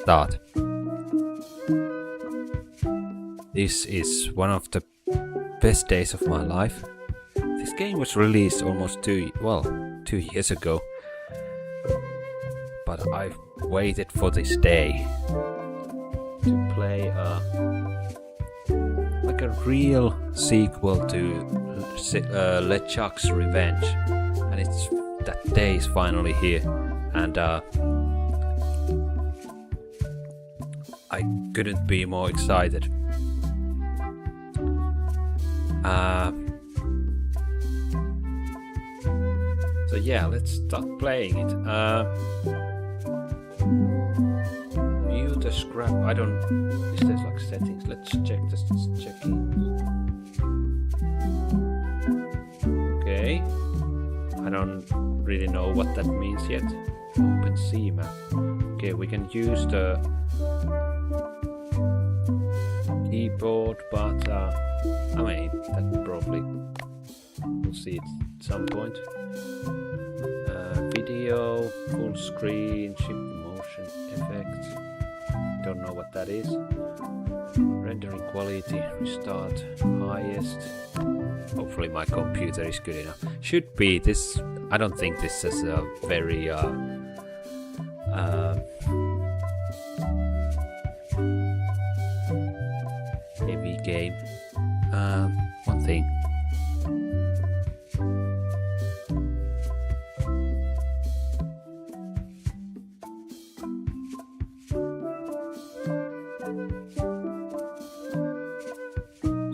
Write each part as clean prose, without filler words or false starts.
start. This is one of the best days of my life. This game was released almost 2 years ago, but I've waited for this day to play like a real sequel to LeChuck's Revenge, and that day is finally here, and I couldn't be more excited. So yeah, let's start playing it. View the scrap. Is there like settings? Let's check this. Okay. I don't really know what that means yet. Open C map. Okay, we can use the keyboard, but I mean, that probably we'll see it at some point. Video, full screen, shift motion effects. Don't know what that is. Rendering quality, restart, highest. Hopefully my computer is good enough. Should be this. I don't think this is a very heavy game. One thing.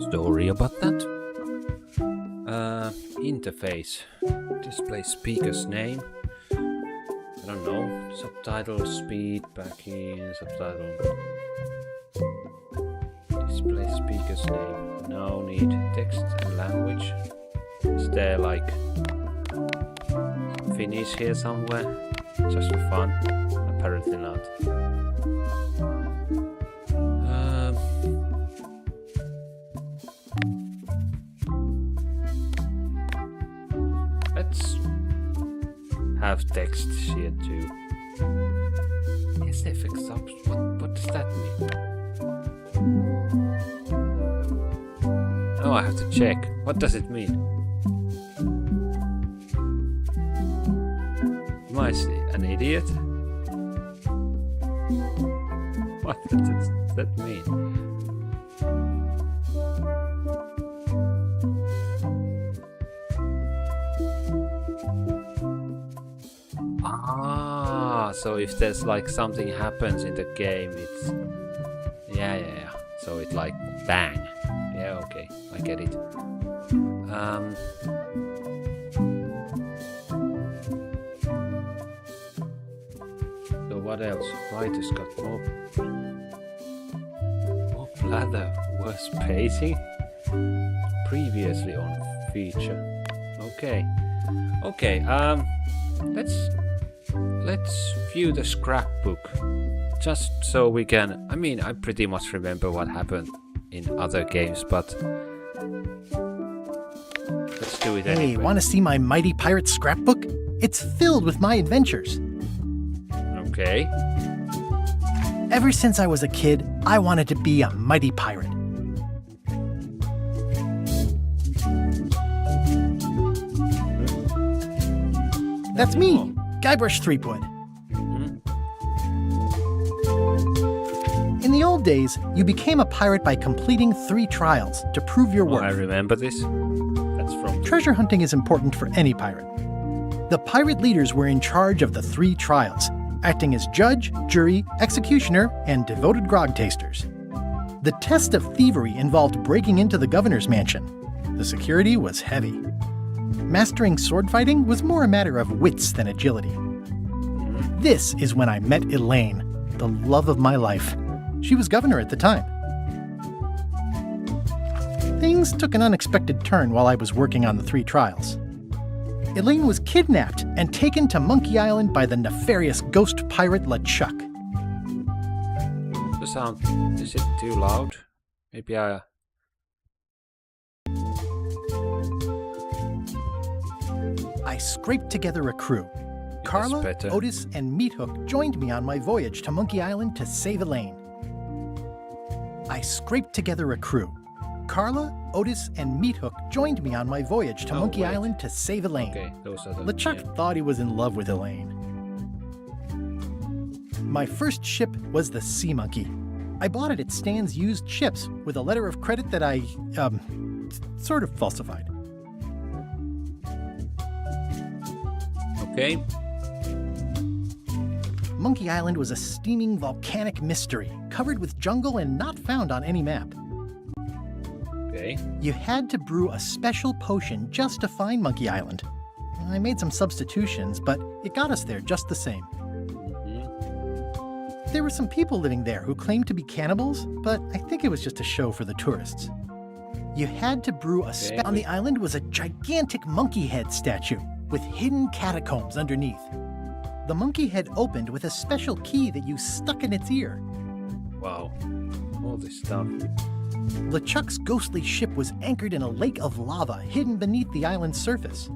Story about that. Interface. Display speaker's name. I don't know. Subtitle speed back in subtitle. Display speaker's name. No need. Text and language. Is there like Finnish here somewhere? Just for fun? Apparently not. Let's have text here too. SFX subs. What does that mean? Oh, I have to check. What does it mean? Am I an idiot? What does that mean? So if there's like something happens in the game, it's yeah. So it like bang. Yeah, okay, I get it. So what else? Writers got more blather, worse pacing. Previously on feature. Okay. Let's view the scrapbook, just so we can. I mean, I pretty much remember what happened in other games, but let's do it anyway. Hey, want to see my mighty pirate scrapbook? It's filled with my adventures. Okay. Ever since I was a kid, I wanted to be a mighty pirate. That's me, Guybrush Threepwood. In the old days, you became a pirate by completing 3 trials to prove your worth. I remember this. That's from... Treasure hunting is important for any pirate. The pirate leaders were in charge of the 3 trials, acting as judge, jury, executioner, and devoted grog tasters. The test of thievery involved breaking into the governor's mansion. The security was heavy. Mastering sword fighting was more a matter of wits than agility. This is when I met Elaine, the love of my life. She was governor at the time. Things took an unexpected turn while I was working on the 3 trials. Elaine was kidnapped and taken to Monkey Island by the nefarious ghost pirate LeChuck. The sound, is it too loud? Maybe I... I scraped together a crew, Carla, better. Otis, and Meathook joined me on my voyage to Monkey Island to save Elaine. I scraped together a crew. Carla, Otis, and Meathook joined me on my voyage to Monkey wait. Island to save Elaine. Okay, those are the... LeChuck thought he was in love with Elaine. My first ship was the Sea Monkey. I bought it at Stan's used ships with a letter of credit that I, sort of falsified. Okay. Monkey Island was a steaming volcanic mystery, covered with jungle and not found on any map. Okay. You had to brew a special potion just to find Monkey Island. I made some substitutions, but it got us there just the same. There were some people living there who claimed to be cannibals, but I think it was just a show for the tourists. You had to brew a On the island was a gigantic monkey head statue with hidden catacombs underneath. The monkey head opened with a special key that you stuck in its ear. Wow. All this stuff. LeChuck's ghostly ship was anchored in a lake of lava hidden beneath the island's surface.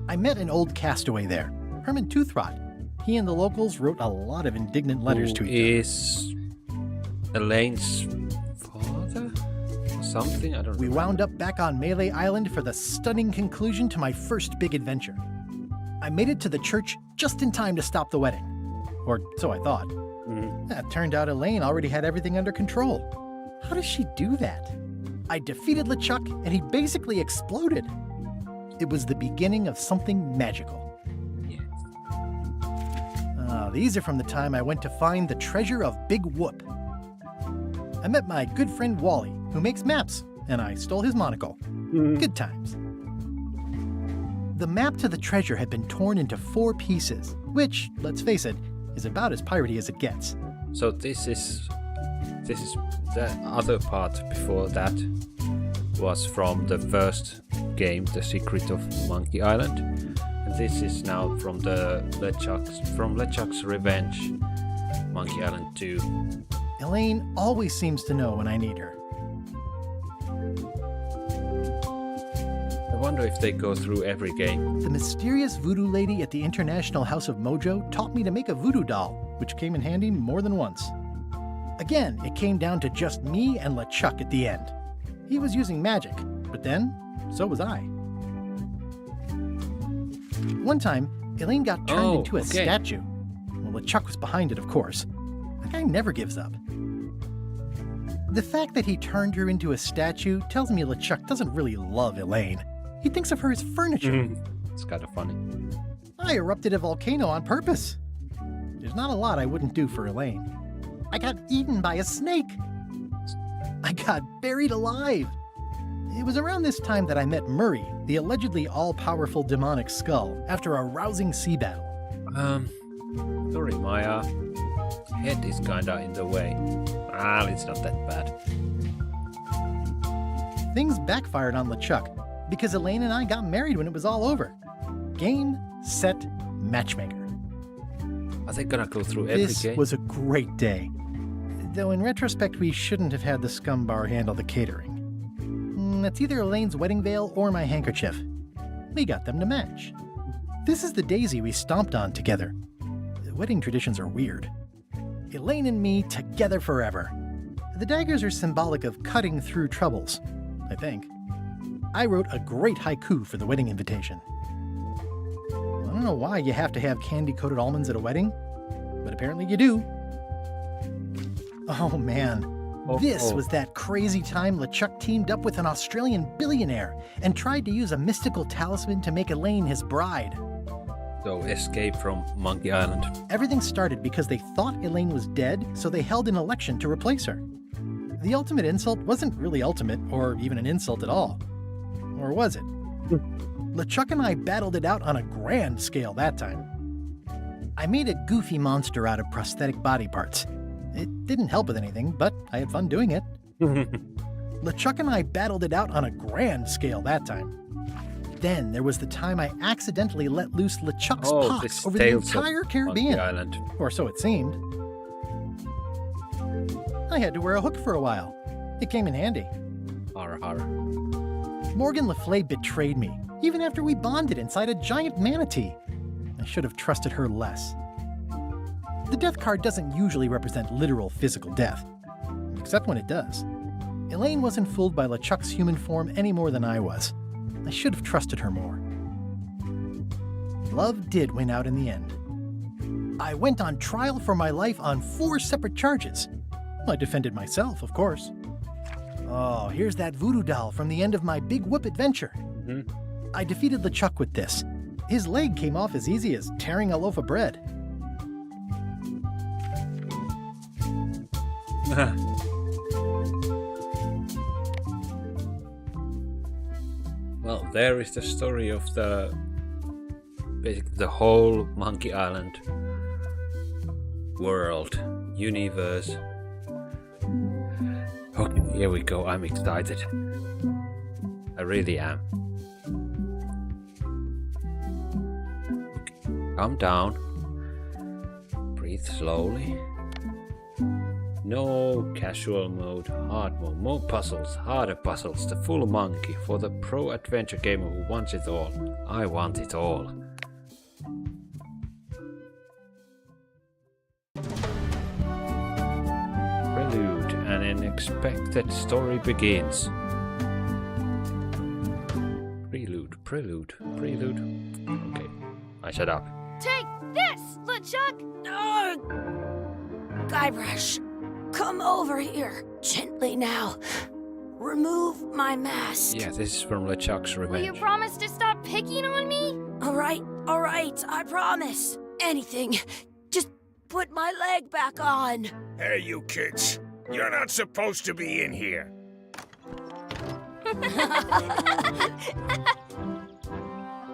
I met an old castaway there, Herman Toothrot. He and the locals wrote a lot of indignant letters to each other. Is Elaine's father? Or something? I don't know. We wound up back on Melee Island for the stunning conclusion to my first big adventure. I made it to the church just in time to stop the wedding. Or so I thought. It turned out Elaine already had everything under control. How does she do that? I defeated LeChuck and he basically exploded. It was the beginning of something magical. These are from the time I went to find the treasure of Big Whoop. I met my good friend Wally, who makes maps, and I stole his monocle. Good times. The map to the treasure had been torn into 4 pieces, which, let's face it, is about as piratey as it gets. So this is the other part before that was from the first game, The Secret of Monkey Island. And this is now from LeChuck's Revenge, Monkey Island 2. Elaine always seems to know when I need her. I wonder if they go through every game. The mysterious voodoo lady at the International House of Mojo taught me to make a voodoo doll, which came in handy more than once. Again, it came down to just me and LeChuck at the end. He was using magic, but then, so was I. One time, Elaine got turned into a statue. Well, LeChuck was behind it, of course. That guy never gives up. The fact that he turned her into a statue tells me LeChuck doesn't really love Elaine. He thinks of her as furniture. It's kind of funny. I erupted a volcano on purpose. There's not a lot I wouldn't do for Elaine. I got eaten by a snake. I got buried alive. It was around this time that I met Murray, the allegedly all-powerful demonic skull, after a rousing sea battle. Sorry, my head is kinda in the way. It's not that bad. Things backfired on LeChuck because Elaine and I got married when it was all over. Game, set, matchmaker. Are they gonna go through every This game? was a great day. Though in retrospect, we shouldn't have had the scum bar handle the catering. It's either Elaine's wedding veil or my handkerchief. We got them to match. This is the daisy we stomped on together. Wedding traditions are weird. Elaine and me together forever. The daggers are symbolic of cutting through troubles, I think. I wrote a great haiku for the wedding invitation. I don't know why you have to have candy-coated almonds at a wedding, but apparently you do. Oh man. This was that crazy time LeChuck teamed up with an Australian billionaire and tried to use a mystical talisman to make Elaine his bride. So escape from Monkey Island. Everything started because they thought Elaine was dead, so they held an election to replace her. The ultimate insult wasn't really ultimate, or even an insult at all. Or was it? LeChuck and I battled it out on a grand scale that time. I made a goofy monster out of prosthetic body parts. It didn't help with anything, but I had fun doing it. LeChuck and I battled it out on a grand scale that time. Then there was the time I accidentally let loose LeChuck's pox over the entire Caribbean. Island. Or so it seemed. I had to wear a hook for a while. It came in handy. Har har. Morgan Le Fay betrayed me, even after we bonded inside a giant manatee. I should have trusted her less. The death card doesn't usually represent literal physical death, except when it does. Elaine wasn't fooled by LeChuck's human form any more than I was. I should have trusted her more. Love did win out in the end. I went on trial for my life on 4 separate charges. I defended myself, of course. Oh, here's that voodoo doll from the end of my Big Whoop adventure. I defeated LeChuck with this. His leg came off as easy as tearing a loaf of bread. Well, there is the story of basically the whole Monkey Island world, universe. Okay, here we go. I'm excited. I really am. Okay, calm down. Breathe slowly. No casual mode, hard mode, more puzzles, harder puzzles, the full monkey for the pro adventure gamer who wants it all. I want it all. Prelude, an unexpected story begins. Prelude. Okay, I shut up. Take this, LeChuck! No! Guybrush, come over here, gently now. Remove my mask. Yeah, this is from LeChuck's Will Revenge. you promise to stop picking on me? All right, I promise. Anything. Just put my leg back on. Hey, you kids. You're not supposed to be in here.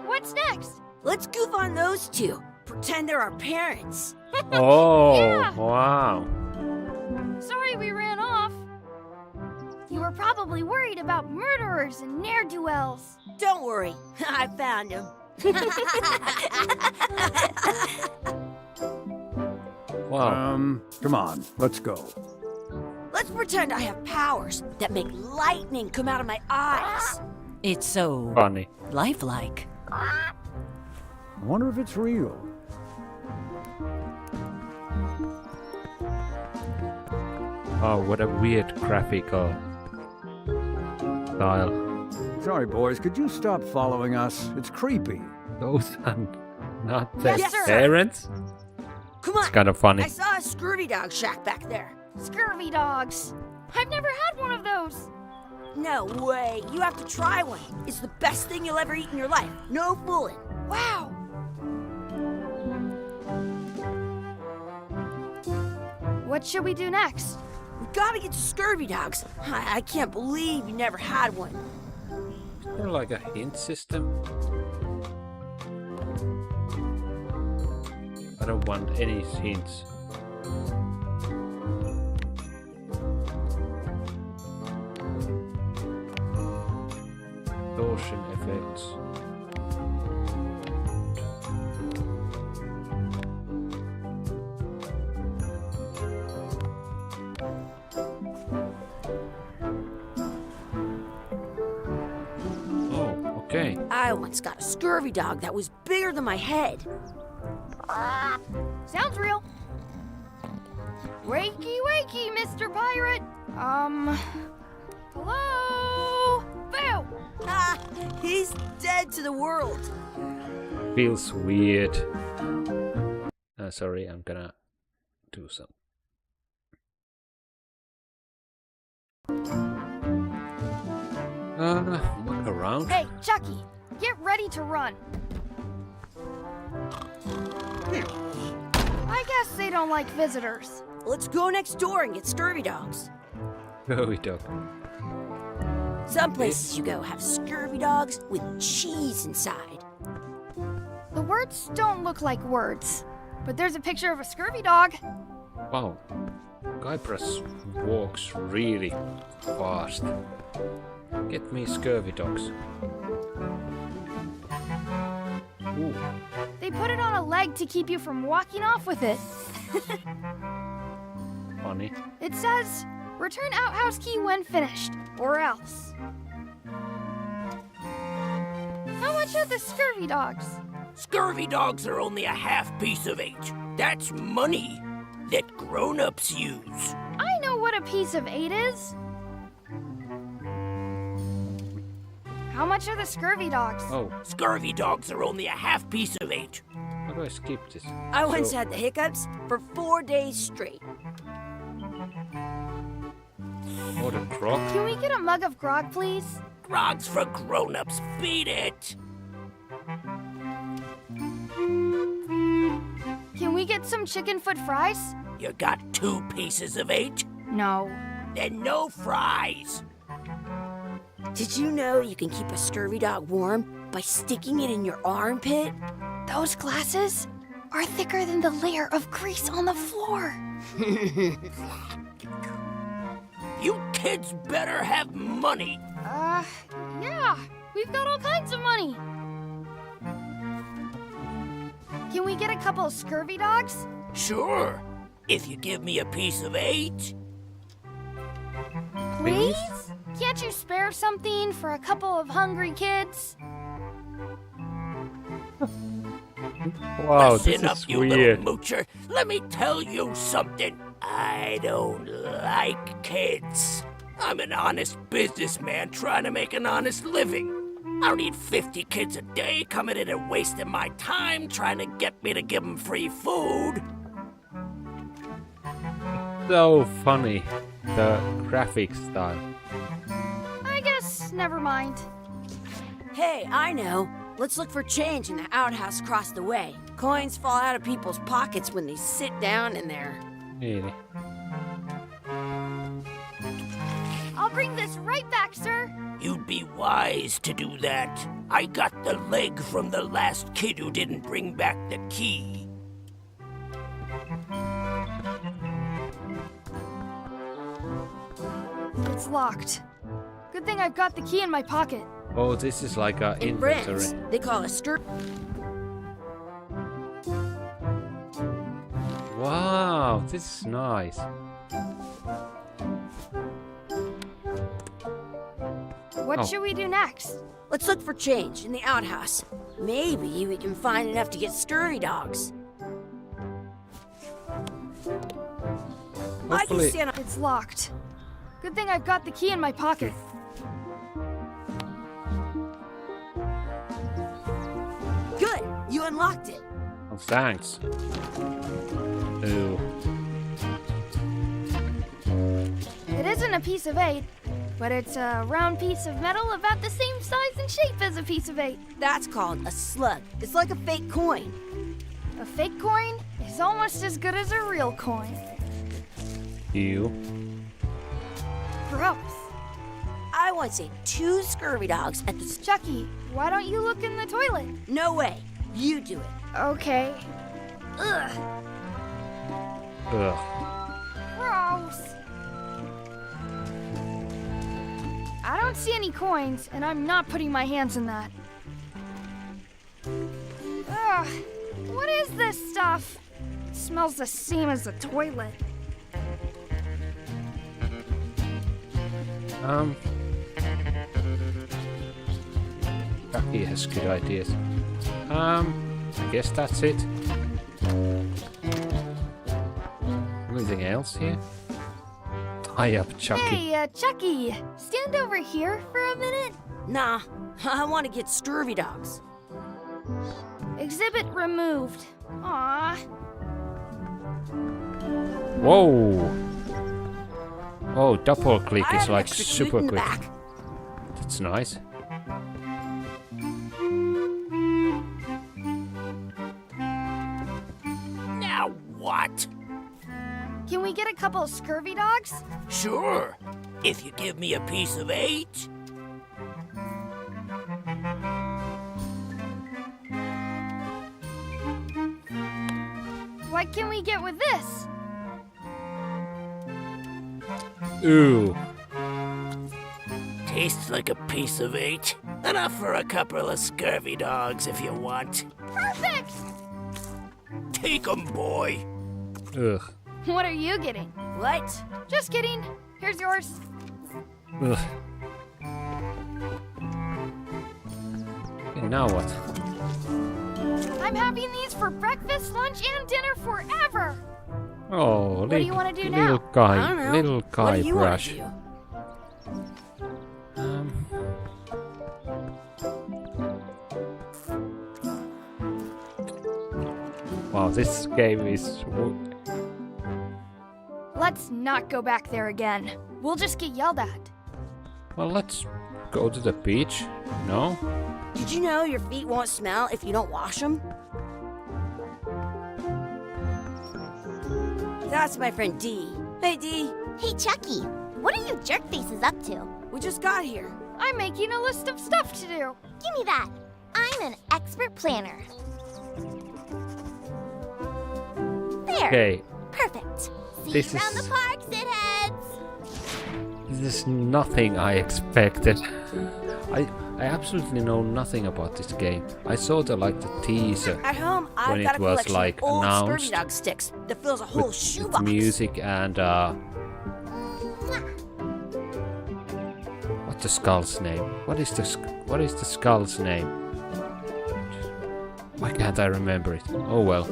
What's next? Let's goof on those two. Pretend they're our parents. Oh, Yeah. wow. Sorry we ran off. You were probably worried about murderers and ne'er-do-wells. Don't worry, I found him. Wow. Come on, let's go. Let's pretend I have powers that make lightning come out of my eyes. It's so Funny. lifelike. I wonder if it's real. Oh, what a weird graphical style. Sorry, boys, could you stop following us? It's creepy. Those are not their Yes, sir. parents? Come on. It's kind of funny. I saw a scurvy dog shack back there. Scurvy dogs? I've never had one of those. No way. You have to try one. It's the best thing you'll ever eat in your life. No fooling. Wow. What should we do next? We gotta get to scurvy dogs. I can't believe you never had one. Is there like a hint system? I don't want any hints. Distortion effects. Oh, okay. I once got a scurvy dog that was bigger than my head. Sounds real. Wakey, wakey, Mr. Pirate. Hello? Boo! Ah, he's dead to the world. Feels weird. Sorry, I'm gonna do some. Look around. Hey, Chucky, get ready to run. I guess they don't like visitors. Let's go next door and get scurvy dogs. Go, dog. Some places you go have scurvy dogs with cheese inside. The words don't look like words, but there's a picture of a scurvy dog. Wow. Guybrush walks really fast. Get me scurvy dogs. Ooh. They put it on a leg to keep you from walking off with it. Funny. It says, return outhouse key when finished, or else. How much are the scurvy dogs? Scurvy dogs are only a half piece of 8. That's money that grown-ups use. I know what a piece of 8 is. How much are the scurvy dogs? Oh, Scurvy dogs are only a half piece of 8. how do I skip this? I once So- had the hiccups for 4 days straight. Oh, the croc. Can we get a mug of grog, please? Grog's for grown-ups. Beat it. Can we get some chicken foot fries? You got 2 pieces of 8? No. Then no fries. Did you know you can keep a scurvy dog warm by sticking it in your armpit? Those glasses are thicker than the layer of grease on the floor. You kids better have money. Yeah. We've got all kinds of money. Can we get a couple scurvy dogs? Sure. If you give me a piece of 8. Please? Can't you spare something for a couple of hungry kids? Wow, this Listen up, is you weird. little moocher. Let me tell you something. I don't like kids. I'm an honest businessman trying to make an honest living. I don't need 50 kids a day coming in and wasting my time trying to get me to give them free food. So funny. The graphic style. I guess never mind. Hey, I know. Let's look for change in the outhouse across the way. Coins fall out of people's pockets when they sit down in there. Really? I'll bring this right back, sir. You'd be wise to do that. I got the leg from the last kid who didn't bring back the key. It's locked. Good thing I've got the key in my pocket. Oh, this is like a In inventory. France, they call a skirt. Wow, this is nice. What Oh. should we do next? Let's look for change in the outhouse. Maybe we can find enough to get scurvy dogs. I can Hopefully- stand on. It's locked. Good thing I've got the key in my pocket. Good, you unlocked it. Oh, thanks. Ooh. It isn't a piece of 8, but it's a round piece of metal about the same size and shape as a piece of 8. That's called a slug. It's like a fake coin. A fake coin is almost as good as a real coin. You. Gross. I once ate 2 scurvy dogs at the. Chucky, why don't you look in the toilet? No way. You do it. Okay. Ugh, Ugh. gross. I don't see any coins, and I'm not putting my hands in that. Ugh, what is this stuff? It smells the same as the toilet. Chucky has good ideas. I guess that's it. Anything else here? Tie up Chucky. Hey, Chucky, stand over here for a minute. Nah, I want to get scurvy dogs. Exhibit removed. Aww. Whoa! Oh, double click I is have an like extra super cute in the quick. back. That's nice. Now what? Can we get a couple scurvy dogs? Sure. If you give me a piece of 8. What can we get with this? Ooh. Tastes like a piece of 8. Enough for a couple of scurvy dogs if you want. Perfect! Take 'em, boy. Ugh. What are you getting? What? Just kidding. Here's yours. Ugh. And now what? I'm having these for breakfast, lunch, and dinner forever. Oh, What do you want to do now? little guy, I don't know. little What guy do you want brush. to do? Wow, this game is. Let's not go back there again. We'll just get yelled at. Well, let's go to the beach. No? Did you know your feet won't smell if you don't wash them? That's my friend Dee. Hey, Dee. Hey, Chucky, what are you jerk faces up to? We just got here. I'm making a list of stuff to do. Give me that. I'm an expert planner. There. Okay, Perfect. See This you around is- the park, shitheads. this is nothing I expected. I absolutely know nothing about this game. I saw the teaser At home, I've when got it a was, collection like, of old announced Scurvy Dog sticks that fills a whole with shoebox. music and what's the skull's name? What is the skull's name? Why can't I remember it? Oh well.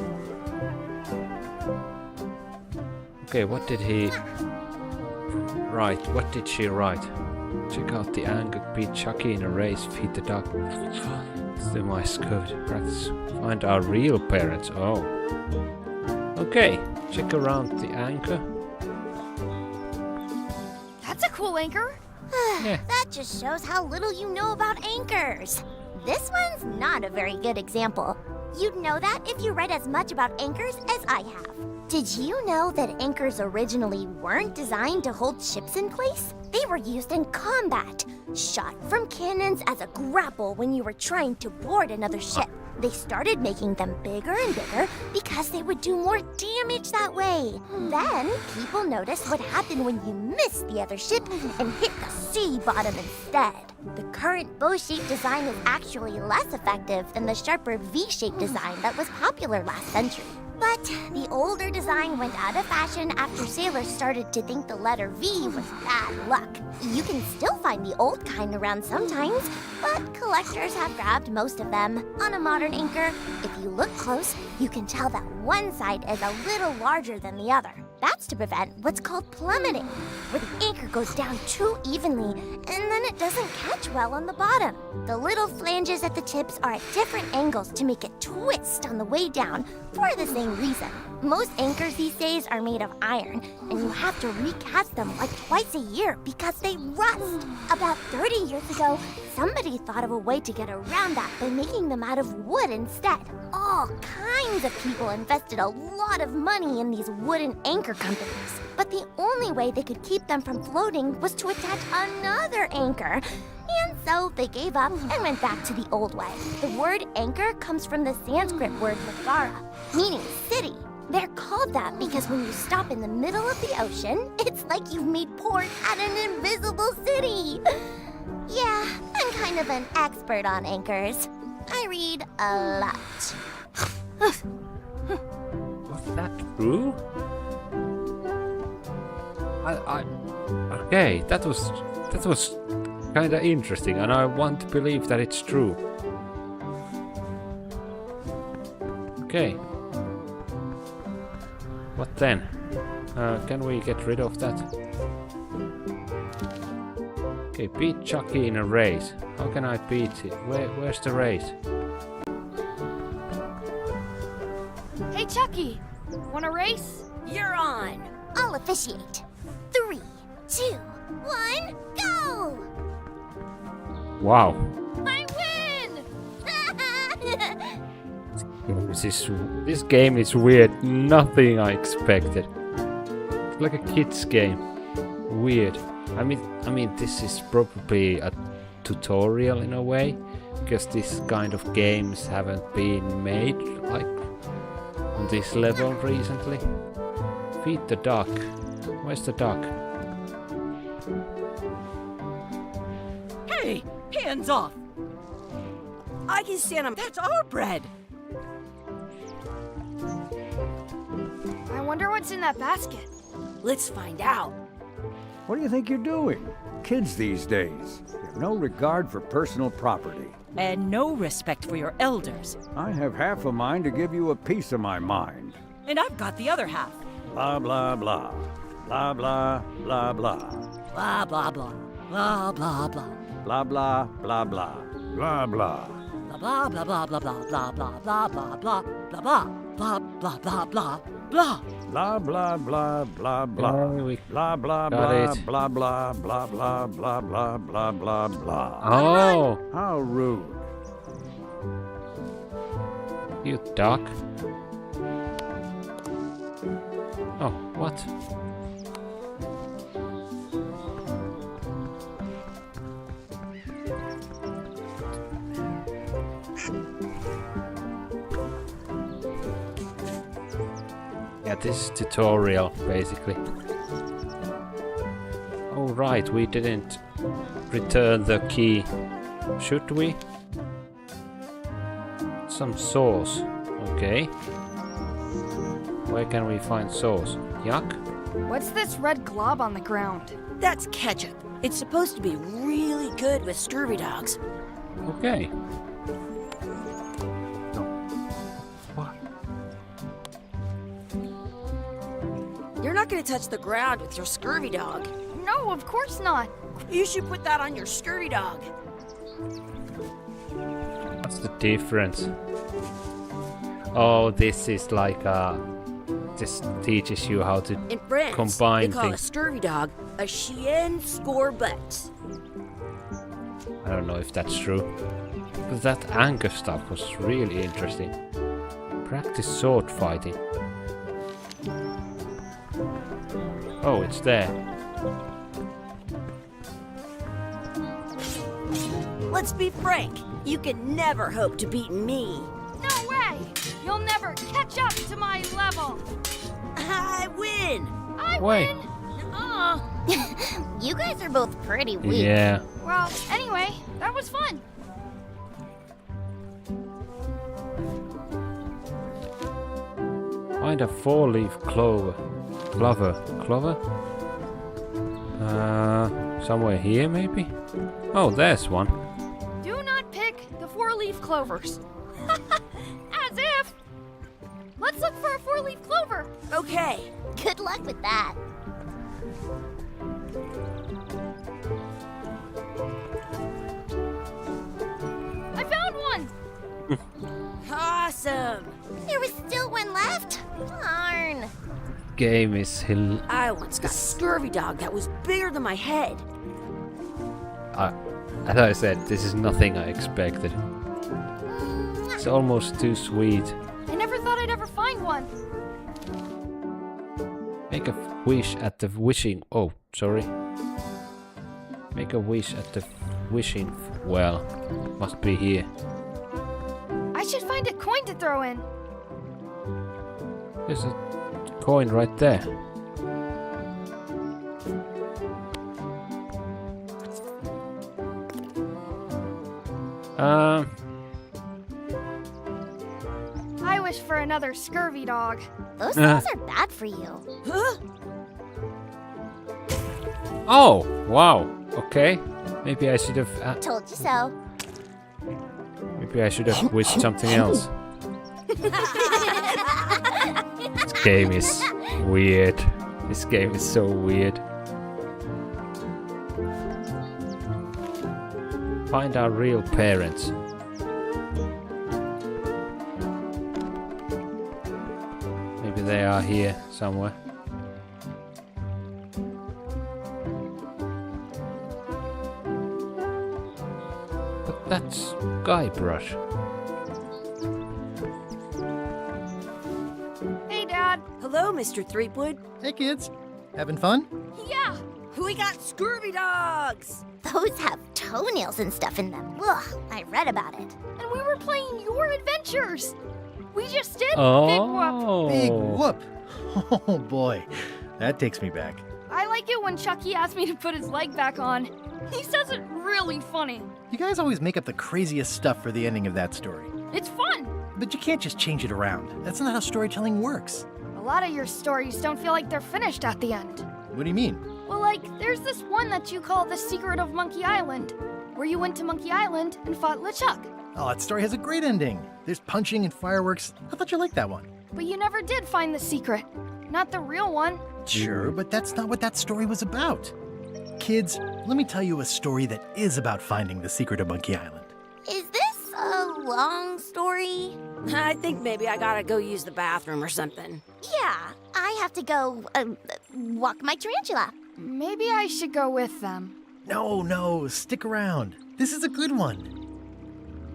Okay, what did he write? What did she write? Check out the anchor, beat Chucky in a race, feed the dog. Do my scurvy practice. Find our real parents. Oh. Okay, check around the anchor. That's a cool anchor. Yeah. That just shows how little you know about anchors. This one's not a very good example. You'd know that if you read as much about anchors as I have. Did you know that anchors originally weren't designed to hold ships in place? They were used in combat, shot from cannons as a grapple when you were trying to board another ship. They started making them bigger and bigger because they would do more damage that way. Then, people noticed what happened when you missed the other ship and hit the sea bottom instead. The current bow-shaped design is actually less effective than the sharper V-shaped design that was popular last century. But the older design went out of fashion after sailors started to think the letter V was bad luck. You can still find the old kind around sometimes, but collectors have grabbed most of them. On a modern anchor, if you look close, you can tell that one side is a little larger than the other. That's to prevent what's called plummeting, where the anchor goes down too evenly and then it doesn't catch well on the bottom. The little flanges at the tips are at different angles to make it twist on the way down for the same reason. Most anchors these days are made of iron, and you have to recast them like twice a year because they rust. About 30 years ago, somebody thought of a way to get around that by making them out of wood instead. All kinds of people invested a lot of money in these wooden anchor companies. But the only way they could keep them from floating was to attach another anchor. And so they gave up and went back to the old way. The word anchor comes from the Sanskrit word Nagara, meaning city. They're called that because when you stop in the middle of the ocean, it's like you've made port at an invisible city. Yeah, I'm kind of an expert on anchors. I read a lot. Was that true? Okay, that was kind of interesting, and I want to believe that it's true. Okay. What then? Can we get rid of that? Okay, beat Chucky in a race. How can I beat it? Where's the race? Hey, Chucky, want a race? You're on. I'll officiate. 3, 2, 1, go! Wow. I win! This game is weird. Nothing I expected. It's like a kid's game. Weird. I mean, this is probably a tutorial in a way, because this kind of games haven't been made like on this level recently. Feed the duck. Where's the duck? Hey, hands off. I can stand on. That's our bread. I wonder what's in that basket. Let's find out. What do you think you're doing? kids these days. They have no regard for personal property. And no respect for your elders. I have half a mind to give you a piece of my mind. And I've got the other half. Blah, blah, blah. Blah, blah, blah, blah. Blah, blah, blah. Blah, blah, blah. Blah, blah, blah, blah. Blah, blah. Blah, blah, blah, blah, blah, blah, blah, blah, blah, blah, blah, blah, blah, blah, blah, blah, blah. Blah, blah, blah, blah, blah. we Blah, blah, got blah, it. blah, blah, blah, blah, blah, blah, blah, blah, blah. Oh, How rude. you duck. Oh, what? Yeah, this is tutorial, basically. Oh, right, we didn't return the key. Should we? Some sauce. Okay. Where can we find sauce? Yuck. What's this red glob on the ground? That's ketchup. It's supposed to be really good with scurvy dogs. Okay. No. What? You're not gonna touch the ground with your scurvy dog. No, of course not. You should put that on your scurvy dog. What's the difference? Oh, this is like this teaches you how to In France, combine they call things. a scurvy dog a chien scorbut. I don't know if that's true. But that anger stuff was really interesting. Practice sword fighting. Oh, it's there. Let's be frank. You can never hope to beat me. No way! You'll never catch up to my level. I win. I Wait. win. Uh, You guys are both pretty weak. Yeah. well, anyway, that was fun. Find a four-leaf clover. Clover? Somewhere here, maybe? Oh, there's one. Do not pick the four-leaf clovers. As if. Let's look for a four-leaf clover. Okay. Good luck with that. I found one. Awesome. There was still one left. Darn. Game is I once got a scurvy dog that was bigger than my head. as I said, this is nothing I expected. It's almost too sweet. I never thought I'd ever find one. Make a wish at the wishing. Oh, sorry. Make a wish at the wishing well. Must be here. I should find a coin to throw in. There's a coin right there. I wish for another scurvy dog. Those things are bad for you. Huh? Oh, wow. Okay. Maybe I should have. Told you so. Maybe I should have wished something else. This game is weird. This game is so weird. Find our real parents. Maybe they are here somewhere. But that's Guybrush. Hey, Dad. Hello, Mr. Threepwood. Hey, kids. Having fun? Yeah. We got scurvy dogs. Those have toenails and stuff in them. Ugh, I read about it. And we were playing your adventures. We just did. Big whoop. Oh. Big whoop. Oh, boy. That takes me back. I like it when Chucky asks me to put his leg back on. He says it really funny. You guys always make up the craziest stuff for the ending of that story. It's fun. But you can't just change it around. That's not how storytelling works. A lot of your stories don't feel like they're finished at the end. What do you mean? Well, like, there's this one that you call The Secret of Monkey Island, where you went to Monkey Island and fought LeChuck. Oh, that story has a great ending. There's punching and fireworks. I thought you liked that one. But you never did find the secret. Not the real one. Sure, but that's not what that story was about. Kids, let me tell you a story that is about finding the secret of Monkey Island. Is this a long story? I think maybe I gotta go use the bathroom or something. Yeah, I have to go walk my tarantula. Maybe I should go with them. No, stick around. This is a good one.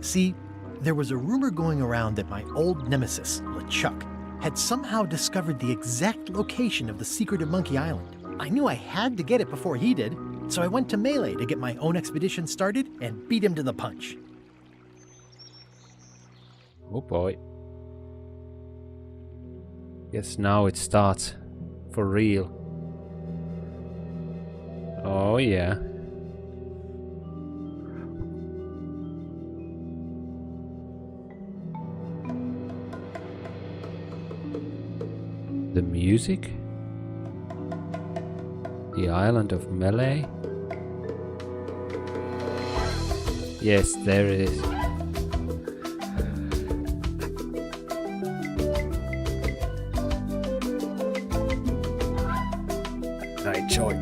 See, there was a rumor going around that my old nemesis, LeChuck, had somehow discovered the exact location of the secret of Monkey Island. I knew I had to get it before he did, so I went to Melee to get my own expedition started and beat him to the punch. Oh boy. Guess now it starts for real. Oh yeah. The music? The island of Melee? Yes, there it is. Night, Joy.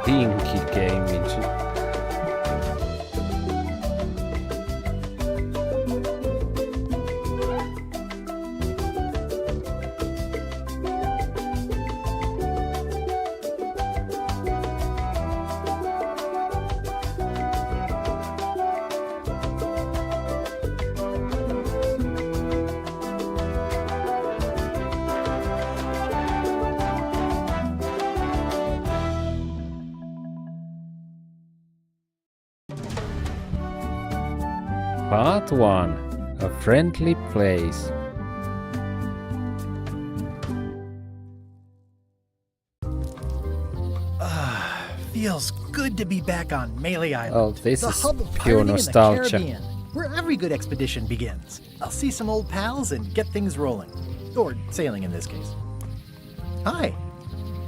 Pinky Gaming. Part 1. A friendly place. Feels good to be back on Melee Island. Oh, this the is hub of pure pirating nostalgia. in the Caribbean, where every good expedition begins. I'll see some old pals and get things rolling. Or sailing in this case. Hi,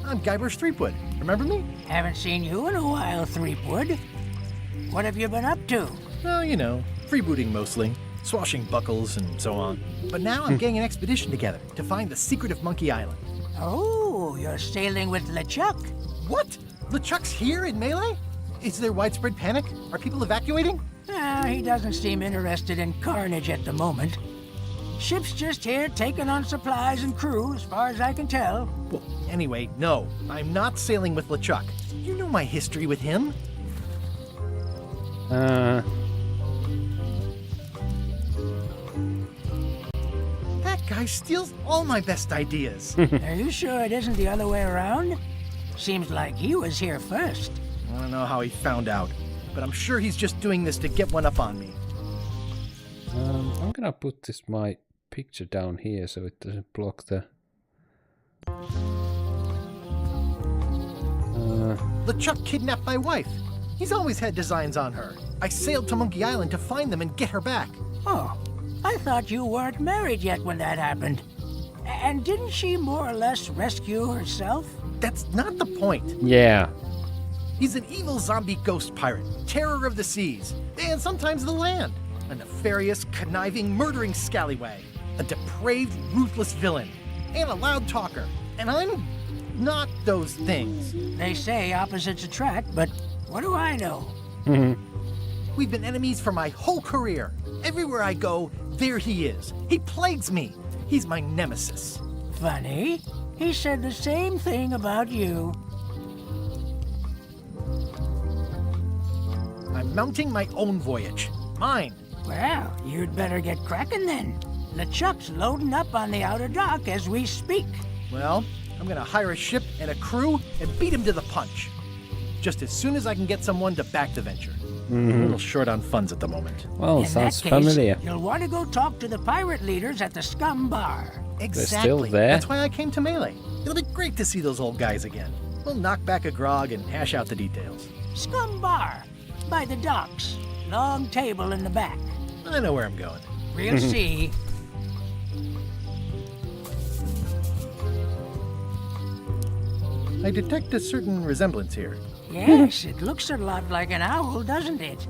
I'm Guybrush Threepwood. Remember me? Haven't seen you in a while, Threepwood. What have you been up to? Well, you know, freebooting mostly, swashing buckles and so on. But now I'm getting an expedition together to find the secret of Monkey Island. Oh, you're sailing with LeChuck. What? LeChuck's here in Melee? Is there widespread panic? Are people evacuating? He doesn't seem interested in carnage at the moment. Ship's just here taking on supplies and crew, as far as I can tell. Well, anyway, no, I'm not sailing with LeChuck. You know my history with him. That guy steals all my best ideas. Are you sure it isn't the other way around? Seems like he was here first. I don't know how he found out, but I'm sure he's just doing this to get one up on me. I'm gonna put my picture down here so it doesn't block the... LeChuck kidnapped my wife. He's always had designs on her. I sailed to Monkey Island to find them and get her back. Oh, I thought you weren't married yet when that happened. And didn't she more or less rescue herself? That's not the point. Yeah. He's an evil zombie ghost pirate, terror of the seas, and sometimes the land. A nefarious, conniving, murdering scallywag. A depraved, ruthless villain. And a loud talker. And I'm not those things. They say opposites attract, but what do I know? We've been enemies for my whole career. Everywhere I go, there he is. He plagues me. He's my nemesis. Funny. He said the same thing about you. I'm mounting my own voyage. Mine. Well, you'd better get cracking then. LeChuck's loading up on the outer dock as we speak. Well, I'm gonna hire a ship and a crew and beat him to the punch. Just as soon as I can get someone to back the venture. A little short on funds at the moment. Well, In sounds that case, familiar. you'll want to go talk to the pirate leaders at the Scum Bar. Exactly. still there? That's why I came to Melee. It'll be great to see those old guys again. We'll knock back a grog and hash out the details. Scum Bar, by the docks. Long table in the back. I know where I'm going. We'll see. I detect a certain resemblance here. Yes, it looks a lot like an owl, doesn't it?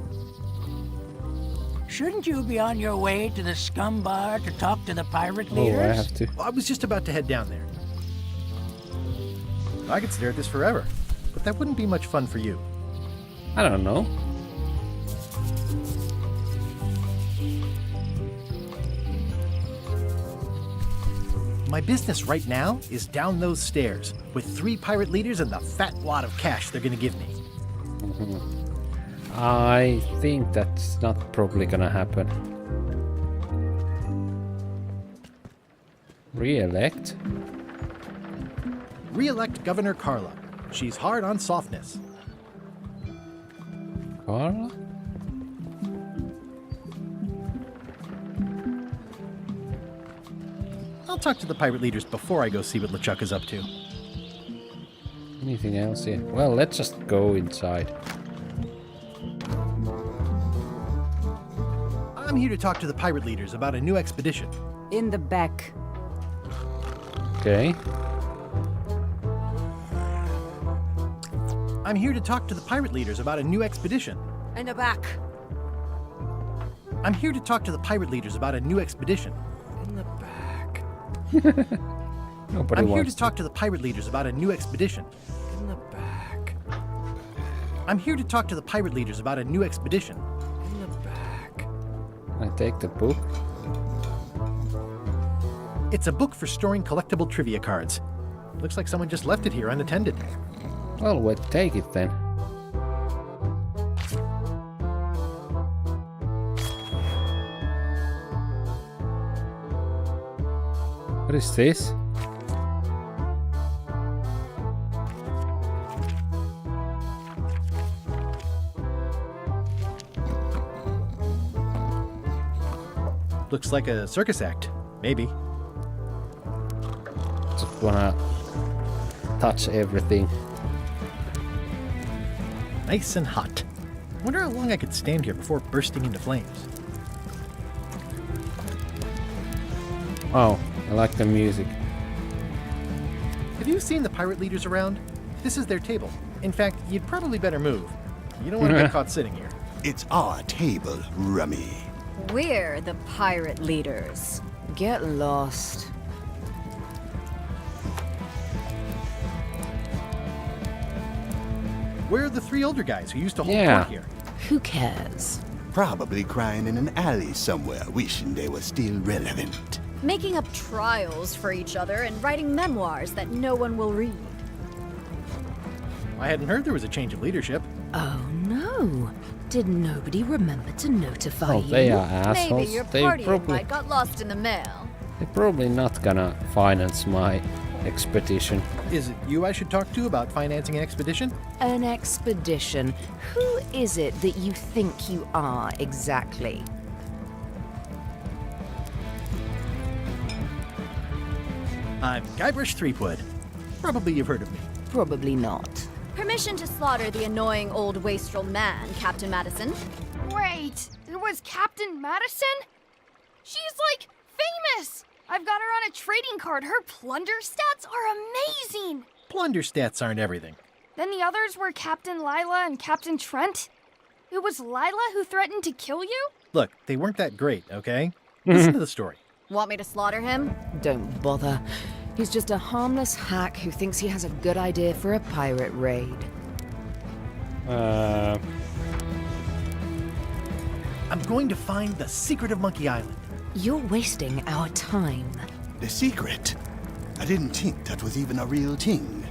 Shouldn't you be on your way to the Scum Bar to talk to the pirate Oh, I leaders? have to. I was just about to head down there. I could stare at this forever, but that wouldn't be much fun for you. I don't know. My business right now is down those stairs, with 3 pirate leaders and the fat wad of cash they're gonna give me. I think that's not probably gonna happen. Re-elect? Re-elect Governor Carla. She's hard on softness. Carla? I'll talk to the pirate leaders before I go see what LeChuck is up to. Anything else here? Well, let's just go inside. I'm here to talk to the pirate leaders about a new expedition. In the back. Okay. I'm here to talk to the pirate leaders about a new expedition. In the back. I'm here to talk to the pirate leaders about a new expedition. In the back. Nobody I'm here wants to talk to the pirate leaders about a new expedition. In the back. I'm here to talk to the pirate leaders about a new expedition. In the back. I take the book. It's a book for storing collectible trivia cards. Looks like someone just left it here unattended. Well, we'll take it then. What is this? Looks like a circus act. Maybe. Just wanna touch everything. Nice and hot. Wonder how long I could stand here before bursting into flames. Oh, I like the music. Have you seen the pirate leaders around? This is their table. In fact, you'd probably better move. You don't want to get caught sitting here. It's our table, Rummy. We're the pirate leaders. Get lost. Where are the 3 older guys who used to hold Yeah. court here? Who cares? Probably crying in an alley somewhere, wishing they were still relevant. Making up trials for each other and writing memoirs that no one will read. I hadn't heard there was a change of leadership. Oh no. Did nobody remember to notify Oh, you? they are assholes. Maybe your They party probably, invite got lost in the mail. they're probably not gonna finance my expedition. Is it you I should talk to about financing an expedition? An expedition. Who is it that you think you are exactly? I'm Guybrush Threepwood. Probably you've heard of me. Probably not. Permission to slaughter the annoying old wastrel man, Captain Madison. Wait, it was Captain Madison? She's like famous! I've got her on a trading card. Her plunder stats are amazing! Plunder stats aren't everything. Then the others were Captain Lila and Captain Trent. It was Lila who threatened to kill you? Look, they weren't that great, okay? Listen to the story. Want me to slaughter him? Don't bother. He's just a harmless hack who thinks he has a good idea for a pirate raid. I'm going to find the secret of Monkey Island. You're wasting our time. The secret? I didn't think that was even a real thing.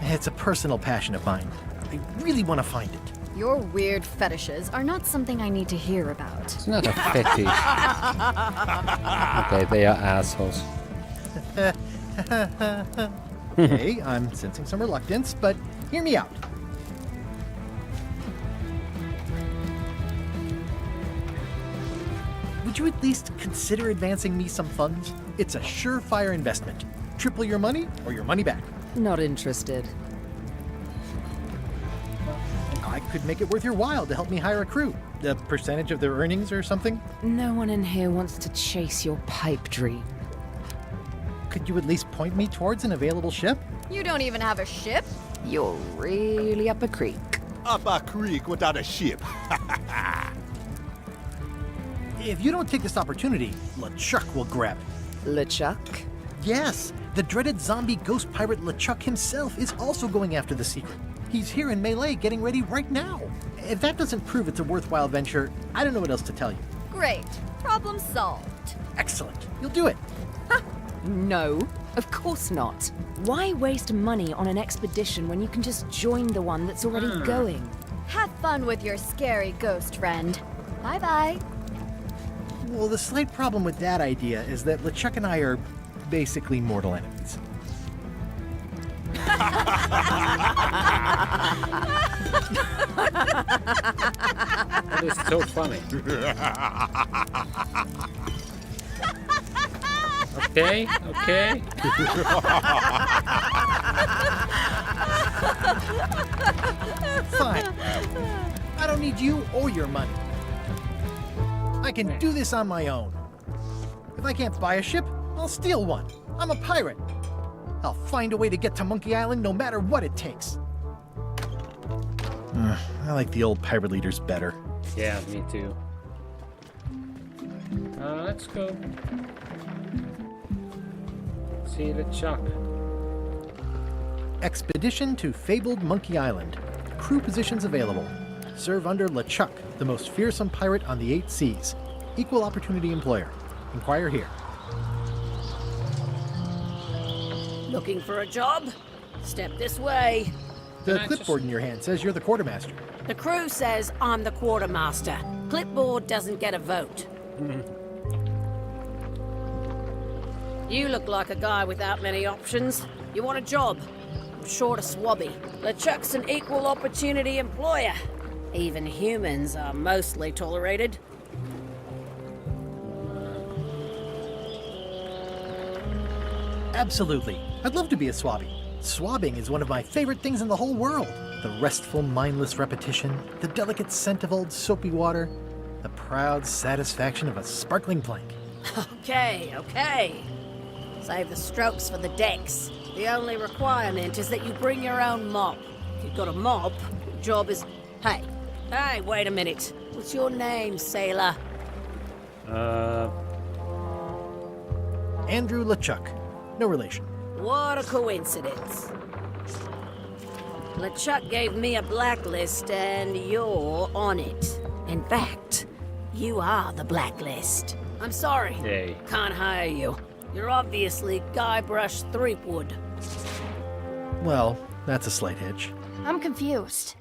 It's a personal passion of mine. I really want to find it. Your weird fetishes are not something I need to hear about. It's not a fetish. Okay, they are assholes. Okay, I'm sensing some reluctance, but hear me out. Would you at least consider advancing me some funds? It's a surefire investment. Triple your money or your money back. Not interested. I could make it worth your while to help me hire a crew. A percentage of their earnings or something? No one in here wants to chase your pipe dream. Could you at least point me towards an available ship? You don't even have a ship? You're really up a creek. Up a creek without a ship. If you don't take this opportunity, LeChuck will grab it. LeChuck? Yes, the dreaded zombie ghost pirate LeChuck himself is also going after the secret. He's here in Melee getting ready right now. If that doesn't prove it's a worthwhile venture, I don't know what else to tell you. Great. Problem solved. Excellent. You'll do it. No, of course not. Why waste money on an expedition when you can just join the one that's already going? Have fun with your scary ghost friend. Bye-bye. Well, the slight problem with that idea is that LeChuck and I are basically mortal enemies. That is so funny. Okay, okay. Fine. I don't need you or your money. I can do this on my own. If I can't buy a ship, I'll steal one. I'm a pirate. I'll find a way to get to Monkey Island no matter what it takes. I like the old pirate leaders better. Yeah, me too. Let's go. See LeChuck. Expedition to fabled Monkey Island. Crew positions available. Serve under LeChuck, the most fearsome pirate on the 8 seas. Equal opportunity employer. Inquire here. Looking for a job? Step this way. The clipboard in your hand says you're the quartermaster. The crew says I'm the quartermaster. Clipboard doesn't get a vote. You look like a guy without many options. You want a job? I'm short a swabby. LeChuck's an equal opportunity employer. Even humans are mostly tolerated. Absolutely. I'd love to be a swabby. Swabbing is one of my favorite things in the whole world. The restful, mindless repetition, the delicate scent of old soapy water, the proud satisfaction of a sparkling plank. Okay, okay. Save the strokes for the decks. The only requirement is that you bring your own mop. If you've got a mop, your job is... Hey, wait a minute. What's your name, sailor? Andrew LeChuck. No relation. What a coincidence. LeChuck gave me a blacklist and you're on it. In fact, you are the blacklist. I'm sorry. Yay. Can't hire you. You're obviously Guybrush Threepwood. Well, that's a slight hitch. I'm confused.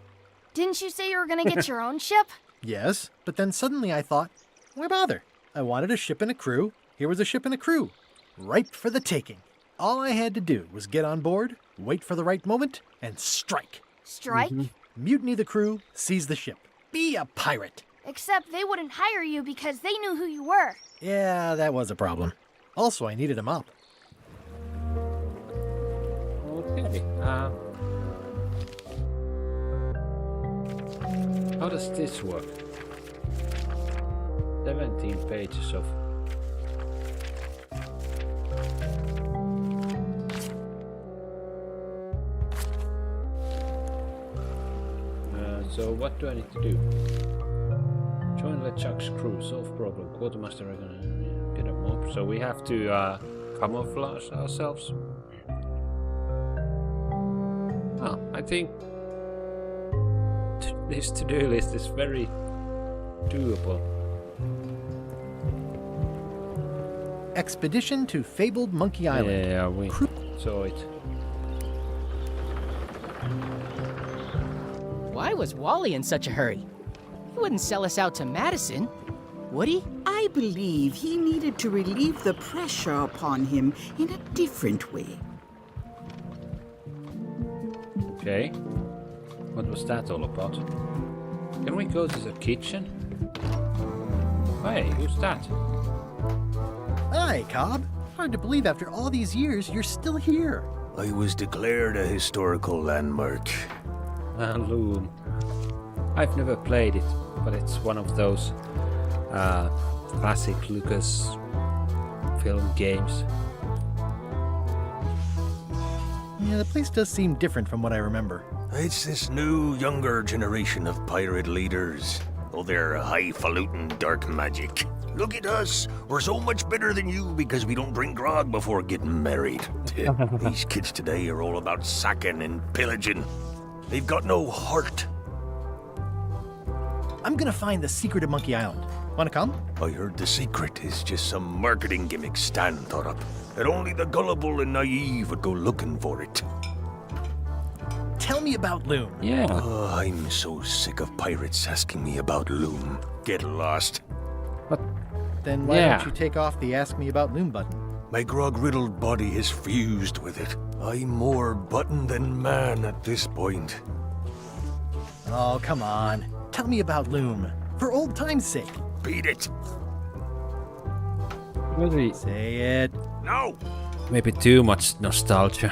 Didn't you say you were gonna get your own ship? Yes, but then suddenly I thought, why bother? I wanted a ship and a crew. Here was a ship and a crew. Ripe for the taking. All I had to do was get on board, wait for the right moment, and strike. Strike? Mutiny the crew, seize the ship. Be a pirate. Except they wouldn't hire you because they knew who you were. Yeah, that was a problem. Also, I needed a mop. Okay. How does this work? 17 pages of... So what do I need to do? Join LeChuck's crew, solve problem, quartermaster, get a mob. So we have to camouflage ourselves. Oh, I think this to-do list is very doable. Expedition to fabled Monkey Island. Yeah, we saw it. Why was Wally in such a hurry? He wouldn't sell us out to Madison, would he? I believe he needed to relieve the pressure upon him in a different way. Okay. What was that all about? Can we go to the kitchen? Hey, who's that? Hi, Cobb. Hard to believe after all these years you're still here. I was declared a historical landmark. Loom. I've never played it, but it's one of those classic Lucas film games. Yeah, the place does seem different from what I remember. It's this new, younger generation of pirate leaders. Oh, they're highfalutin dark magic. Look at us. We're so much better than you because we don't drink grog before getting married. These kids today are all about sacking and pillaging. They've got no heart. I'm gonna find the secret of Monkey Island. Wanna come? I heard the secret is just some marketing gimmick Stan thought up. That only the gullible and naive would go looking for it. Tell me about Loom. Yeah. Oh, I'm so sick of pirates asking me about Loom. Get lost. What? Then why don't you take off the Ask Me About Loom button? My grog-riddled body is fused with it. I'm more button than man at this point. Oh, come on. Tell me about Loom. For old time's sake. Beat it. Really? Say it. No! Maybe too much nostalgia.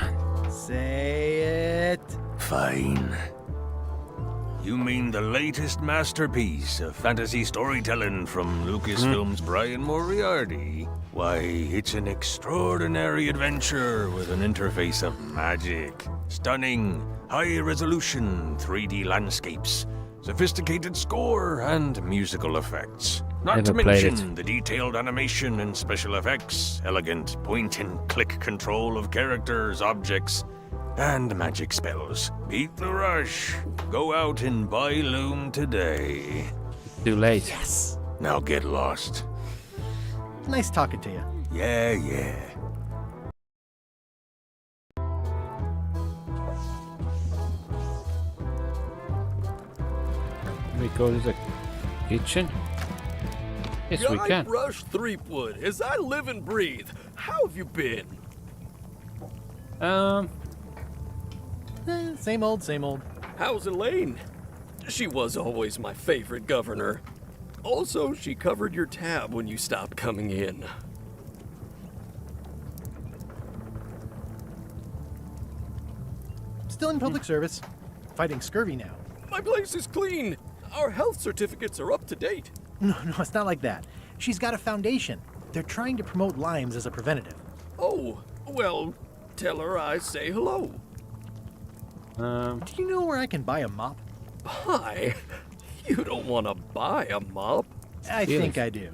Say it. Fine. You mean the latest masterpiece of fantasy storytelling from Lucasfilm's Brian Moriarty? Why, it's an extraordinary adventure with an interface of magic. Stunning, high-resolution 3D landscapes, sophisticated score, and musical effects. Not to mention the detailed animation and special effects, elegant point-and-click control of characters, objects, and magic spells. Beat the rush. Go out and buy Loom today. Too late. Yes. Now get lost. Nice talking to you. Yeah. We go to the kitchen? Yes, we can. Rush Threepwood, as I live and breathe. How have you been? Same old, same old. How's Elaine? She was always my favorite governor. Also, she covered your tab when you stopped coming in. Still in public service. Fighting scurvy now. My place is clean. Our health certificates are up to date. No, it's not like that. She's got a foundation. They're trying to promote Lyme's as a preventative. Oh, well, tell her I say hello. Do you know where I can buy a mop? Buy? You don't want to buy a mop. I think I do.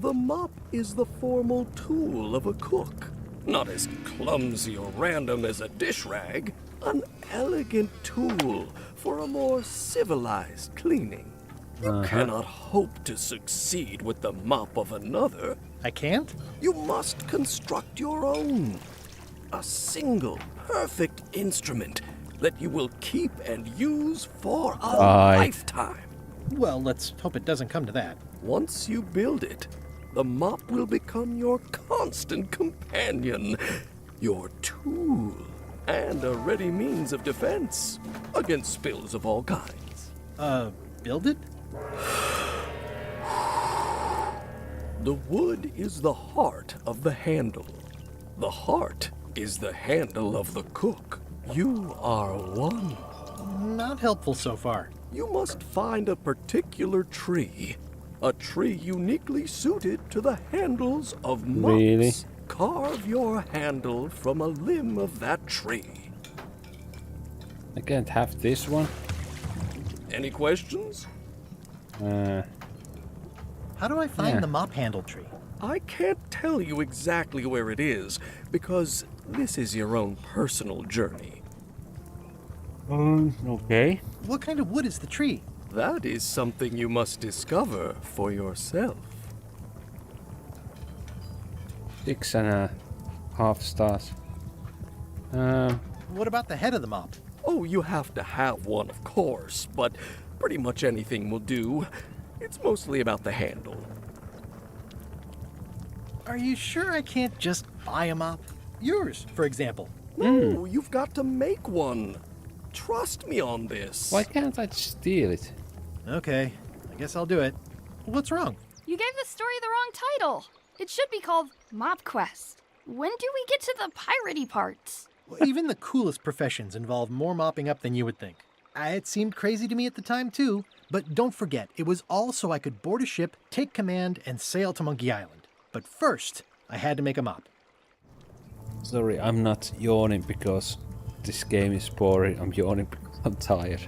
The mop is the formal tool of a cook. Not as clumsy or random as a dish rag. An elegant tool for a more civilized cleaning. You cannot hope to succeed with the mop of another. I can't? You must construct your own. A single, perfect instrument that you will keep and use for a lifetime. Well, let's hope it doesn't come to that. Once you build it, the mop will become your constant companion, your tool, and a ready means of defense against spills of all kinds. Build it? The wood is the heart of the handle. The heart is the handle of the cook. You are one. Not helpful so far. You must find a particular tree. A tree uniquely suited to the handles of mops. Really? Carve your handle from a limb of that tree. I can't have this one. Any questions? How do I find the mop handle tree? I can't tell you exactly where it is, because this is your own personal journey. Okay. What kind of wood is the tree? That is something you must discover for yourself. 6.5 stars. What about the head of the mop? Oh, you have to have one, of course, but pretty much anything will do. It's mostly about the handle. Are you sure I can't just buy a mop? Yours, for example. No, you've got to make one. Trust me on this. Why can't I just steal it? Okay, I guess I'll do it. What's wrong? You gave the story the wrong title. It should be called Mop Quest. When do we get to the piratey parts? Even the coolest professions involve more mopping up than you would think. It seemed crazy to me at the time, too. But don't forget, it was all so I could board a ship, take command, and sail to Monkey Island. But first, I had to make a mop. Sorry, I'm not yawning because this game is boring. I'm yawning because I'm tired.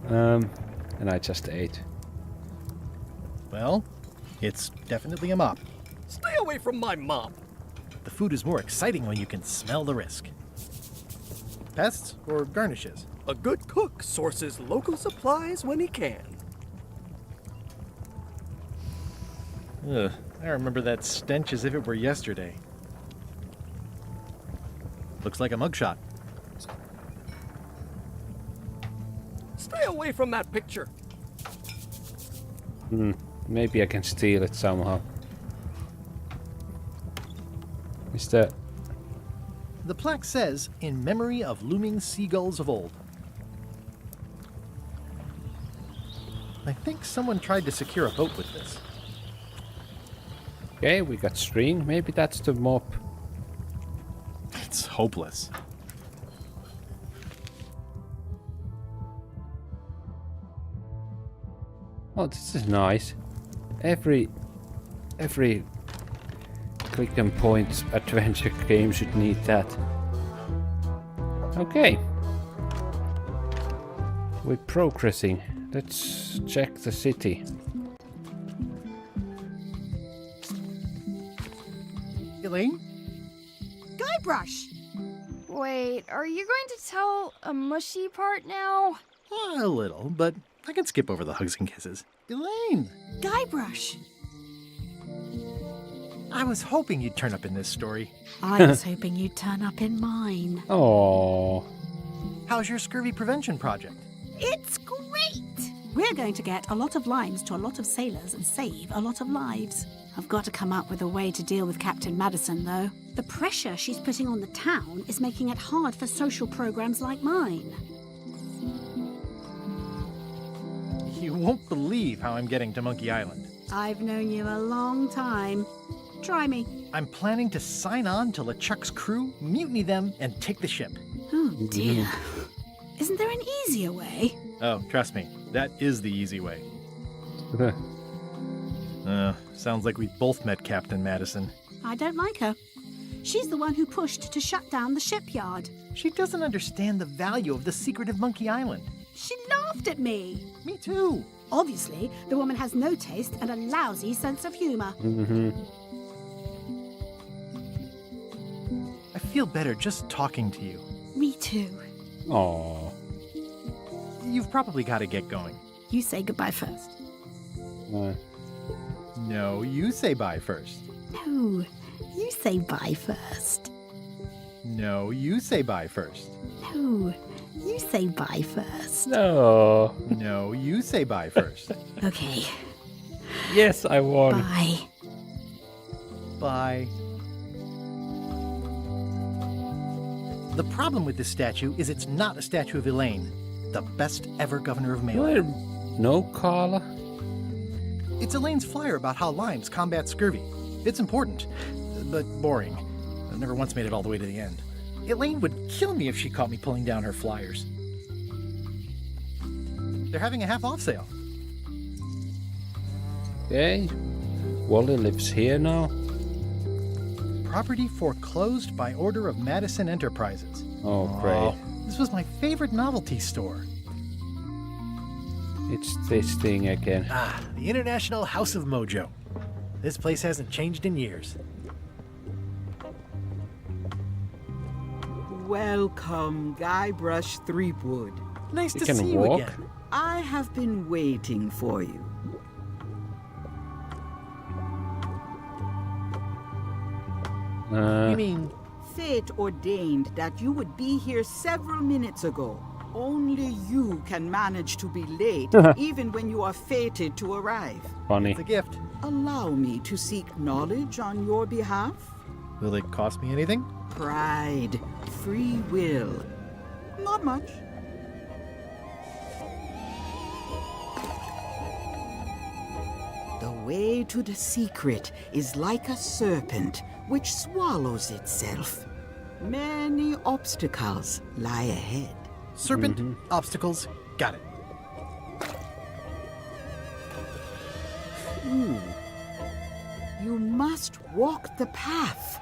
And I just ate. Well, it's definitely a mop. Stay away from my mop. The food is more exciting when you can smell the risk. Pests or garnishes? A good cook sources local supplies when he can. Ugh, I remember that stench as if it were yesterday. Looks like a mugshot. Stay away from that picture. Maybe I can steal it somehow. Is that... The plaque says, in memory of looming seagulls of old. I think someone tried to secure a boat with this. Okay, we got string. Maybe that's the mop. It's hopeless. Oh, this is nice. Every click and point adventure game should need that. Okay. We're progressing. Let's check the city. Elaine? Guybrush! Wait, are you going to tell a mushy part now? A little, but I can skip over the hugs and kisses. Elaine! Guybrush! I was hoping you'd turn up in this story. I was hoping you'd turn up in mine. Oh. How's your scurvy prevention project? It's great! We're going to get a lot of limes to a lot of sailors and save a lot of lives. I've got to come up with a way to deal with Captain Madison, though. The pressure she's putting on the town is making it hard for social programs like mine. You won't believe how I'm getting to Monkey Island. I've known you a long time. Try me. I'm planning to sign on to LeChuck's crew, mutiny them, and take the ship. Oh, dear. Isn't there an easier way? Oh, trust me, that is the easy way. Sounds like we both met Captain Madison. I don't like her. She's the one who pushed to shut down the shipyard. She doesn't understand the value of the secret of Monkey Island. She laughed at me. Me too. Obviously, the woman has no taste and a lousy sense of humor. I feel better just talking to you. Me too. Aww. You've probably got to get going. You say goodbye first. No, you say bye first. No, you say bye first. No, you say bye first. No, you say bye first. No. No, you say bye first. Okay. Yes, I won. Bye. Bye. The problem with this statue is it's not a statue of Elaine, the best ever governor of Melee. No, Carla. It's Elaine's flyer about how limes combat scurvy. It's important, but boring. I've never once made it all the way to the end. Elaine would kill me if she caught me pulling down her flyers. They're having a half-off sale. Okay. Wally lives here now. Property foreclosed by order of Madison Enterprises. Oh, great. This was my favorite novelty store. It's this thing again. The International House of Mojo. This place hasn't changed in years. Welcome, Guybrush Threepwood. Nice to see you again. I have been waiting for you. You mean fate ordained that you would be here several minutes ago. Only you can manage to be late, even when you are fated to arrive. Funny. It's a gift. Allow me to seek knowledge on your behalf. Will it cost me anything? Pride, free will. Not much. The way to the secret is like a serpent which swallows itself. Many obstacles lie ahead. Serpent, obstacles, got it. You must walk the path.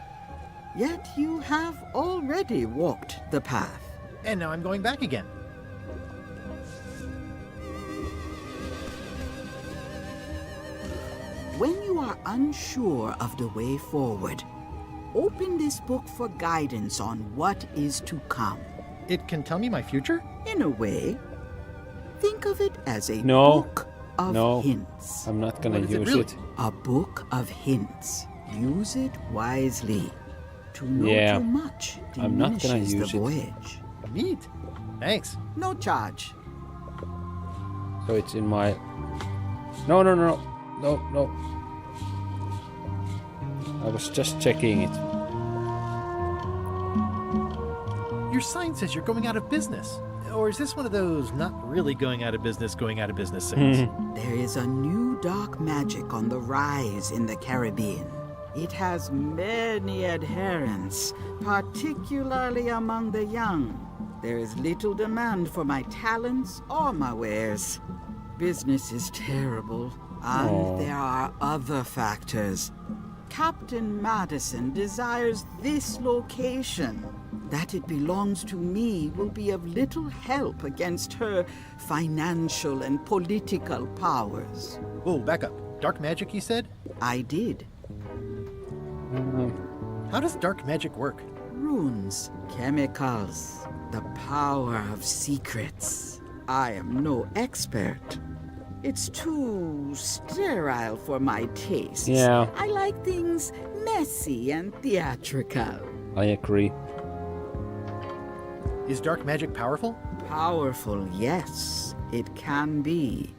Yet you have already walked the path. And now I'm going back again. When you are unsure of the way forward, open this book for guidance on what is to come. It can tell me my future? In a way. Think of it as a No. book of hints. I'm not gonna What is it use really? it. A book of hints. Use it wisely. To know Yeah. too much I'm not gonna diminishes use the it. voyage. Neat. Thanks. No charge. So it's in my... No. I was just checking it. Your sign says you're going out of business. Or is this one of those not really going out of business things? There is a new dark magic on the rise in the Caribbean. It has many adherents, particularly among the young. There is little demand for my talents or my wares. Business is terrible, and there are other factors. Captain Madison desires this location. That it belongs to me will be of little help against her financial and political powers. Whoa, back up. Dark magic, you said? I did. How does dark magic work? Runes, chemicals, the power of secrets. I am no expert. It's too sterile for my taste. Yeah. I like things messy and theatrical. I agree. Is dark magic powerful? Powerful, yes, it can be.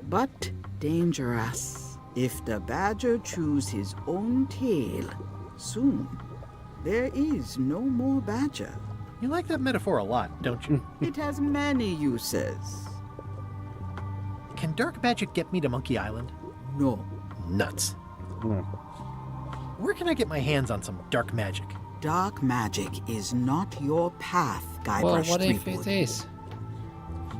But dangerous. If the badger chews his own tail, soon there is no more badger. You like that metaphor a lot, don't you? It has many uses. Can dark magic get me to Monkey Island? No. Nuts. Where can I get my hands on some dark magic? Dark magic is not your path, Guybrush Well, what if Threepwood. it is?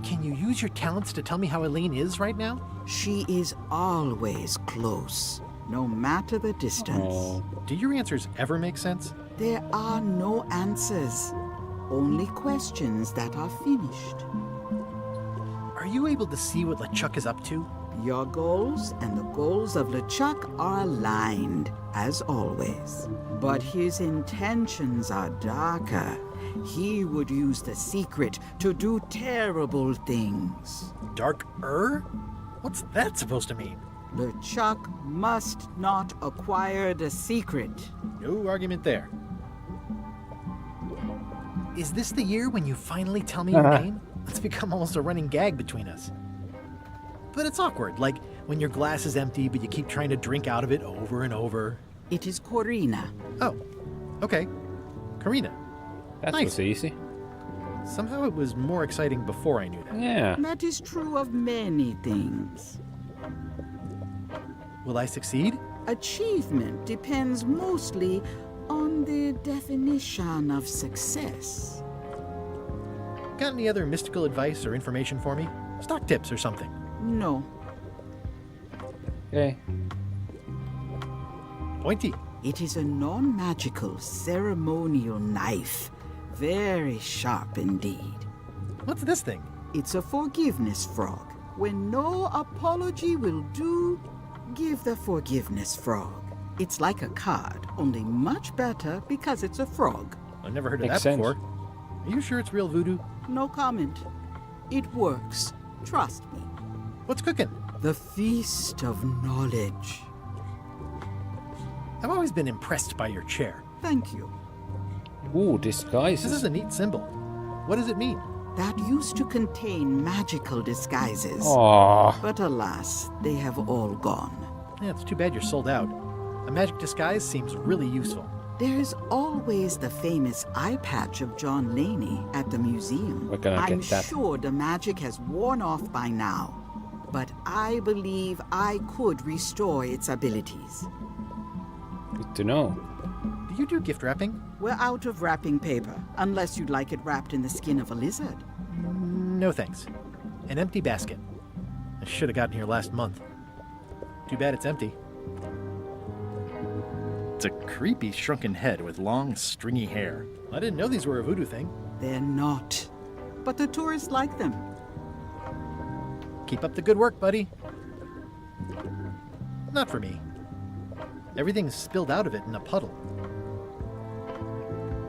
Can you use your talents to tell me how Elaine is right now? She is always close, no matter the distance. Do your answers ever make sense? There are no answers, only questions that are finished. Are you able to see what LeChuck is up to? Your goals and the goals of LeChuck are aligned, as always. But his intentions are darker. He would use the secret to do terrible things. Dark-er? What's that supposed to mean? LeChuck must not acquire the secret. No argument there. Is this the year when you finally tell me your name? It's become almost a running gag between us. But it's awkward, like when your glass is empty but you keep trying to drink out of it over and over. It is Corina. Oh, okay. Karina. That Nice. was easy. Somehow it was more exciting before I knew that. Yeah. That is true of many things. Will I succeed? Achievement depends mostly on the definition of success. Got any other mystical advice or information for me? Stock tips or something? No. Okay. Pointy. It is a non-magical ceremonial knife. Very sharp indeed. What's this thing? It's a forgiveness frog. When no apology will do, give the forgiveness frog. It's like a card, only much better because it's a frog. I've never heard of Makes that sense. before. Are you sure it's real voodoo? No comment. It works. Trust me. What's cooking? The Feast of Knowledge. I've always been impressed by your chair. Thank you. Ooh, disguises. This is a neat symbol. What does it mean? That used to contain magical disguises. Aww. But alas, they have all gone. Yeah, it's too bad you're sold out. A magic disguise seems really useful. There's always the famous eye patch of John Laney at the museum. We're gonna I'm get that. sure the magic has worn off by now, but I believe I could restore its abilities. Good to know. Do you do gift wrapping? We're out of wrapping paper, unless you'd like it wrapped in the skin of a lizard. No thanks. An empty basket. I should have gotten here last month. Too bad it's empty. It's a creepy shrunken head with long, stringy hair. I didn't know these were a voodoo thing. They're not. But the tourists like them. Keep up the good work, buddy. Not for me. Everything's spilled out of it in a puddle.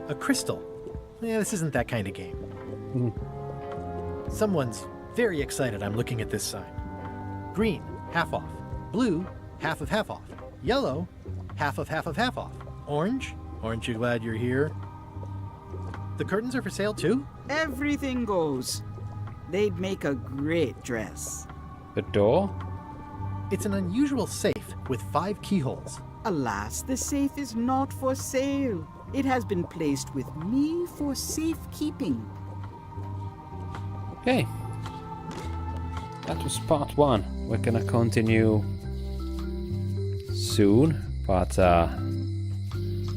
A crystal. Yeah, this isn't that kind of game. Someone's very excited I'm looking at this sign. Green, half off. Blue, half off. Yellow, half off. Orange, aren't you glad you're here? The curtains are for sale too? Everything goes. They'd make a great dress. The door? It's an unusual safe with 5 keyholes. Alas, the safe is not for sale. It has been placed with me for safekeeping. Okay. That was part 1. We're gonna continue soon, but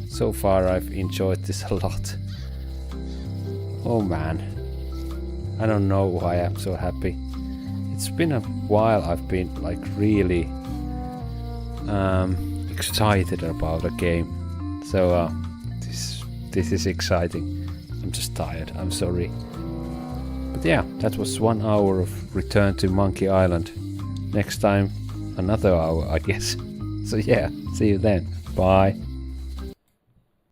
so far I've enjoyed this a lot. Oh man. I don't know why I'm so happy. It's been a while I've been like really excited about a game. So this is exciting. I'm just tired. I'm sorry. But yeah, that was 1 hour of Return to Monkey Island. Next time, another hour, I guess. So yeah, see you then. Bye.